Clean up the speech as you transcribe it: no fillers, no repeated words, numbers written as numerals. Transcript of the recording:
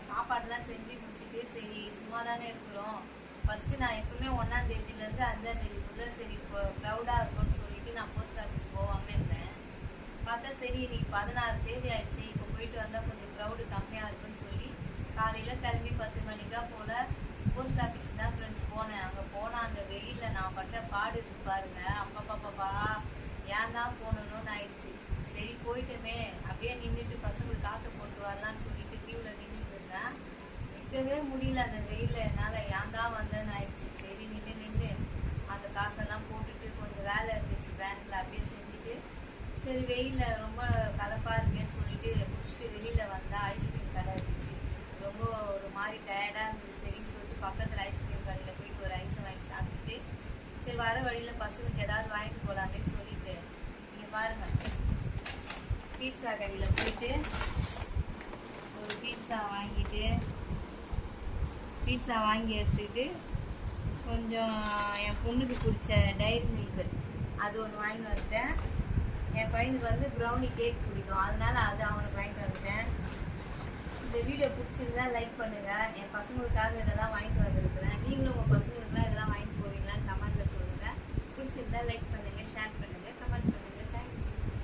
சாப்பாடுலாம் செஞ்சு முடிச்சுட்டு சரி சும்மா தானே இருக்கிறோம். ஃபஸ்ட்டு நான் எப்பவுமே 1ஆம் தேதியிலேருந்து 5ஆம் தேதிக்குள்ளே சரி இப்போ க்ரௌடாக இருக்கும்னு சொல்லிட்டு நான் போஸ்ட் ஆஃபீஸ் போகாமல் இருந்தேன். பார்த்தா சரி இன்னைக்கு 16 தேதி ஆயிடுச்சு, இப்போ போயிட்டு வந்தால் கொஞ்சம் க்ரௌடு கம்மியாக இருக்குன்னு சொல்லி காலையில் கிளம்பி 10 மணிக்கா போல் போஸ்ட் ஆஃபீஸ் தான் ஃப்ரெண்ட்ஸ் போனேன். அங்கே போனால் அந்த வெயிலில் நான் பட்ட பாடு இருக்கு பாருங்க. அப்பா ஏன் தான் போகணுன்னு ஆயிடுச்சு. சரி போயிட்டுமே அப்படியே நின்றுட்டு பசங்களுக்கு காசை போட்டு வரலான்னு சொல்லிட்டு கியூவில் நின்றுட்டு இருந்தேன். நிற்கவே முடியல அந்த வெயிலில், என்னால் ஏன் தான் வந்தேன்னு ஆயிடுச்சு. சரி நின்று அந்த காசெல்லாம் போட்டுட்டு கொஞ்சம் வேலை இருந்துச்சு பேங்க்கில், அப்படியே செஞ்சுட்டு சரி வெயிலில் ரொம்ப கலப்பாக இருக்கேன்னு சொல்லிட்டு முடிச்சுட்டு வெளியில் வந்தால் ஐஸ்கிரீம் கடை இருந்துச்சு. ரொம்ப ஒரு மாதிரி டயர்டாக இருந்துச்சு. சரின்னு சொல்லிட்டு பக்கத்தில் ஐஸ்கிரீம் கடையில் போயிட்டு ஒரு ஐஸை வாங்கி சாப்பிட்டுட்டு சரி வர வழியில் பசங்களுக்கு ஏதாவது வாங்கிட்டு போகலாமேன்னு சொல்லிட்டு நீங்கள் பாருங்கள் பீட்சா கடையில் போயிட்டு ஒரு பீட்சா வாங்கி எடுத்துக்கிட்டு கொஞ்சம் என் பொண்ணுக்கு பிடிச்ச டைரி மில்க்கு அது ஒன்று வாங்கிட்டு வந்துட்டேன். என் பையனுக்கு வந்து ப்ரௌனி கேக் பிடிக்கும், அதனால் அது அவனுக்கு வாங்கிட்டு வந்துட்டேன். இந்த வீடியோ பிடிச்சிருந்தா லைக் பண்ணுங்கள். என் பசங்களுக்காக இதெல்லாம் வாங்கி